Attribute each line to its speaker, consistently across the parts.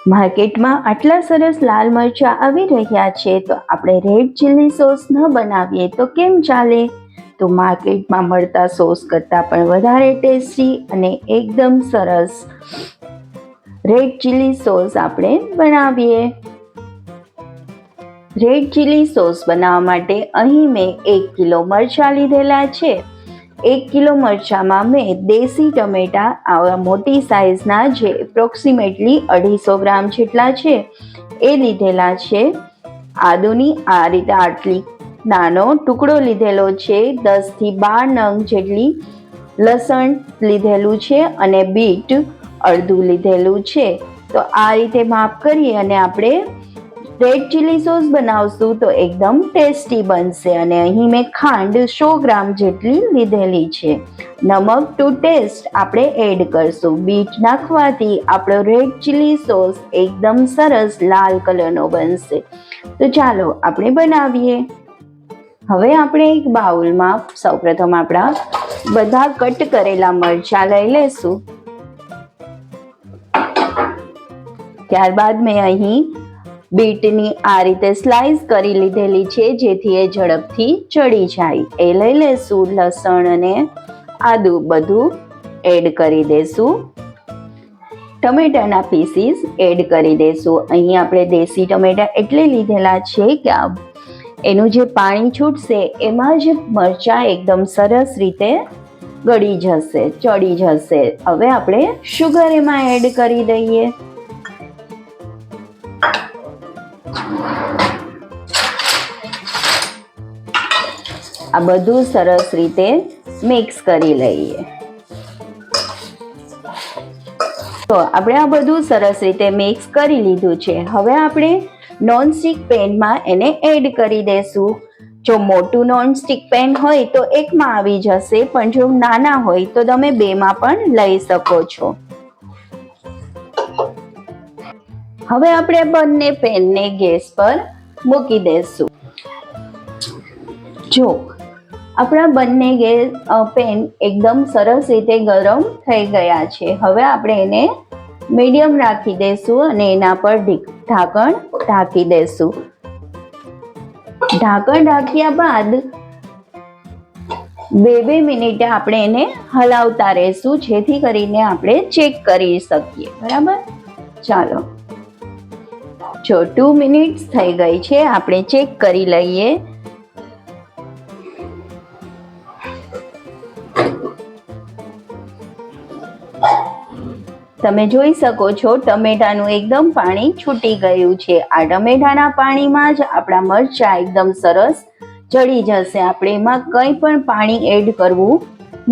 Speaker 1: માર્કેટમાં આટલા સરસ લાલ મરચાં આવી રહ્યા છે તો આપણે રેડ ચીલી સોસ ન બનાવીએ તો કેમ ચાલે? તો માર્કેટમાં મળતા સોસ કરતાં પણ વધારે ટેસ્ટી અને એકદમ સરસ રેડ ચીલી સોસ આપણે બનાવીએ. રેડ ચીલી સોસ બનાવવા માટે અહીં મેં 1 કિલો મરચાં લીધેલા છે. 1 કિલો મરચાંમાં મેં દેશી ટમેટાં આવા મોટી સાઇઝના જે એપ્રોક્સિમેટલી 250 ગ્રામ જેટલા છે એ લીધેલા છે. આદુની આ રીતે આટલી નાનો ટુકડો લીધેલો છે. 10 થી 12 નંગ જેટલી લસણ લીધેલું છે અને બીટ અડધું લીધેલું છે. તો આ રીતે માપ કરી અને આપણે રેડ ચીલી સોસ બનાવશું તો એકદમ ટેસ્ટી બનશે. અને અહીં મેં ખાંડ 100 ગ્રામ જેટલી લીધેલી છે. નમક ટુ ટેસ્ટ આપણે એડ કરશું. બીટ નાખવાથી આપણો રેડ ચીલી સોસ એકદમ સરસ લાલ કલરનો બનશે. તો ચાલો આપણે બનાવીએ. હવે આપણે એક બાઉલમાં સૌપ્રથમ આપણા બધા કટ કરેલા મરચાં લઈ લેશું. ત્યારબાદ મેં અહીં બીટની આ રીતે સ્લાઇસ કરી લીધેલી છે જેથી એ ઝડપથી ચડી જાય. એ લઈ લેશું. લસણ અને આદુ બધું એડ કરી દેશું. ટમેટાના પીસીસ એડ કરી દેશું. અહીં આપણે દેશી ટમેટા એટલે લીધેલા છે કે એનું જે પાણી છૂટશે એમાં જ મરચાં એકદમ સરસ રીતે ગળી જશે, ચડી જશે. હવે આપણે શુગર એમાં એડ કરી દઈએ. આ બધું સરસ રીતે મિક્સ કરી લઈએ. તો આપણે આ બધું સરસ રીતે મિક્સ કરી લીધું છે. હવે આપણે નોનસ્ટિક પેનમાં એને એડ કરી દેશું. જો મોટું નોનસ્ટિક પેન હોય તો એકમાં આવી જશે, પણ જો નાના હોય તો તમે બેમાં પણ લઈ શકો છો. હવે આપણે બંને પેનને ગેસ પર મૂકી દેશું. જો આપણા બંને પેન એકદમ સરસ રીતે ગરમ થઈ ગયા છે. હવે આપણે એને મીડિયમ રાખી દેશું અને એના પર ઢાંકણ ઢાંકી દેશું. ઢાંકણ ઢાંક્યા બાદ 2 મિનિટે આપણે એને હલાવતા રહેશું જેથી કરીને આપણે ચેક કરી શકીએ. બરાબર? ચાલો, જો 2 મિનિટ્સ થઈ ગઈ છે, આપણે ચેક કરી લઈએ. તમે જોઈ શકો છો ટમેટાનું એકદમ પાણી છૂટી ગયું છે. આ ટમેટાના પાણીમાં જ આપણા મરચાં એકદમ સરસ ચડી જશે. આપણે એમાં કંઈ પણ પાણી એડ કરવું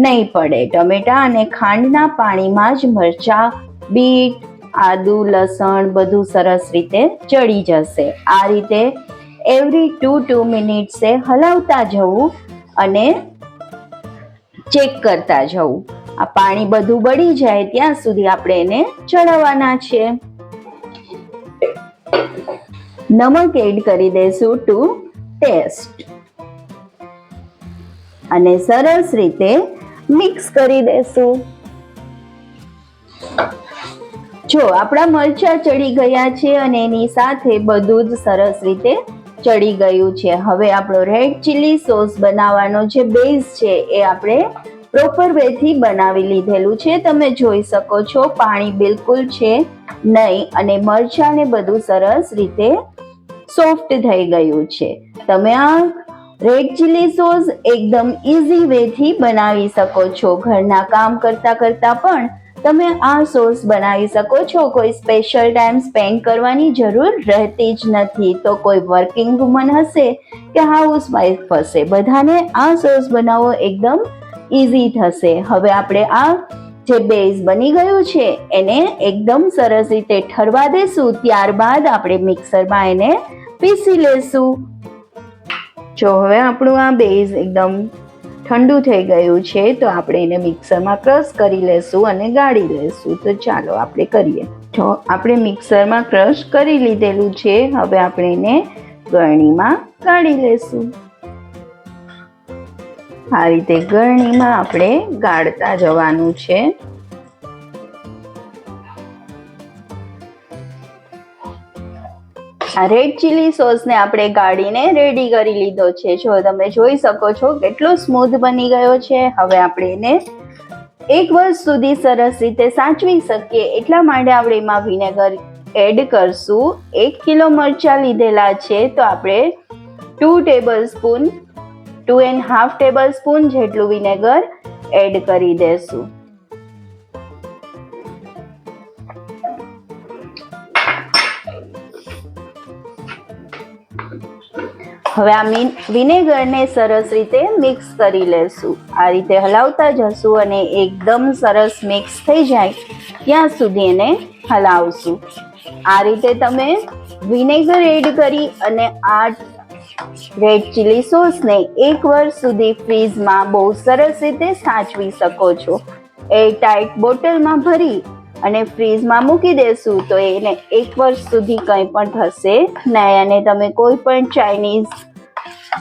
Speaker 1: નહીં પડે. ટમેટા અને ખાંડના પાણીમાં જ મરચાં, બીટ, આદુ, લસણ બધું સરસ રીતે ચડી જશે. આ રીતે એવરી 2 મિનિટ્સે હલાવતા જવું અને ચેક કરતા જવું. આ પાણી બધું બળી જાય ત્યાં સુધી આપણે એને ચડાવવાના છે. નમક એડ કરી દઈશું ટુ ટેસ્ટ અને સરસ રીતે મિક્સ કરી દેશું. જો આપણા મરચાં ચડી ગયા છે અને એની સાથે બધું જ સરસ રીતે ચડી ગયું છે. હવે આપણો રેડ ચીલી સોસ બનાવવાનો જે બેઝ છે એ આપણે પ્રોપર વેથી બનાવી લીધેલું છે. તમે જોઈ શકો છો પાણી બિલકુલ છે નહીં અને મરચાં ને બધું સરસ રીતે સોફ્ટ થઈ ગયું છે. તમે આ રેડ ચીલી સોસ એકદમ ઇઝી વેથી બનાવી શકો છો. ઘરના કામ કરતા કરતા પણ તમે આ સોસ બનાવી શકો છો. કોઈ સ્પેશિયલ ટાઈમ સ્પેન્ડ કરવાની જરૂર રહેતી જ નથી. તો કોઈ વર્કિંગ વુમન હશે કે હાઉસવાઈફ હશે, બધાને આ સોસ બનાવવો એકદમ ઇઝી થશે. હવે આપણે આ જે બેઝ બની ગયું છે એને એકદમ સરસ રીતે ઠરવા દેશું. ત્યારબાદ આપણે મિક્સરમાં એને પીસી લેશું. જો હવે આપણું આ બેઝ એકદમ ઠંડુ થઈ ગયું છે તો આપણે એને મિક્સરમાં ક્રશ કરી લેશું અને ગાળી લેશું. તો ચાલો આપણે કરીએ. જો આપણે મિક્સરમાં ક્રશ કરી લીધેલું છે. હવે આપણે એને ગળણીમાં ગાળી લેશું. આ રીતે ગળણીમાં આપણે ગાળતા જવાનું છે. આ રેડ ચીલી સોસને આપણે ગાળીને રેડી કરી લીધો છે. જો તમે જોઈ શકો છો કેટલો સ્મૂથ બની ગયો છે. હવે આપણે એને 1 વર્ષ સુધી સરસ રીતે સાચવી શકીએ એટલા માટે આપણે એમાં વિનેગર એડ કરશું. 1 કિલો મરચાં લીધેલા છે તો આપણે 2.5 ટેબલ સ્પૂન જેટલું વિનેગર એડ કરી દેશું. હવે આ વિનેગરને સરસ રીતે મિક્સ કરી લેશું. આ રીતે હલાવતા જશું અને એકદમ સરસ મિક્સ થઈ જાય ત્યાં સુધી એને હલાવશું. આ રીતે તમે વિનેગર એડ કરી અને આ રેડ ચીલી સોસને 1 વર્ષ સુધી ફ્રીઝમાં બહુ સરસ રીતે સાચવી શકો છો. એરટાઇટ બોટલમાં ભરી અને ફ્રીઝમાં મૂકી દેશું તો એને 1 વર્ષ સુધી કંઈ પણ થશે નહીં. અને તમે કોઈ પણ ચાઇનીઝ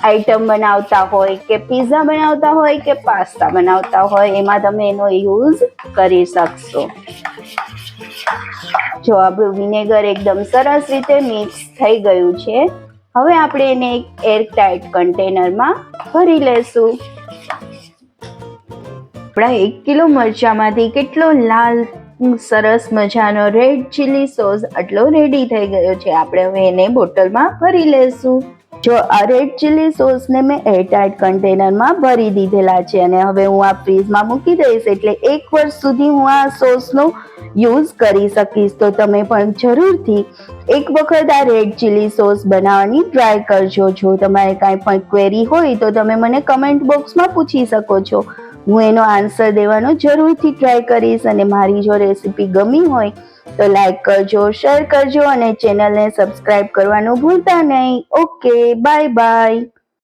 Speaker 1: આઈટમ બનાવતા હોય કે પિઝા બનાવતા હોય કે પાસ્તા બનાવતા હોય એમાં તમે એનો યુઝ કરી શકશો. જો આપણું વિનેગર એકદમ સરસ રીતે મિક્સ થઈ ગયું છે. હવે આપણે એને એક એરટાઇટ કન્ટેનરમાં ભરી લેશું. આપણા 1 કિલો મરચાંમાંથી કેટલો લાલ સરસ મજાનો રેડ ચીલી સોસ આટલો રેડી થઈ ગયો છે. આપણે હવે એને બોટલમાં ભરી લેશું. જો આ રેડ ચીલી સોસને મેં એરટાઇટ કન્ટેનરમાં ભરી દીધેલા છે અને હવે હું આ ફ્રીઝમાં મૂકી દઈશ એટલે 1 વર્ષ સુધી હું આ સોસનો યુઝ કરી શકીશ. તો તમે પણ જરૂરથી એક વખત આ રેડ ચીલી સોસ બનાવવાની ટ્રાય કરજો. જો તમારે કાંઈ પણ ક્વેરી હોય તો તમે મને કમેન્ટ બોક્સમાં પૂછી શકો છો. હું એનો આન્સર દેવાનો જરૂરથી ટ્રાય કરીશ. અને મારી જો રેસીપી ગમી હોય તો લાઈક કરજો, શેર કરજો અને ચેનલને સબસ્ક્રાઇબ કરવાનું ભૂલતા નહીં. Okay, bye bye.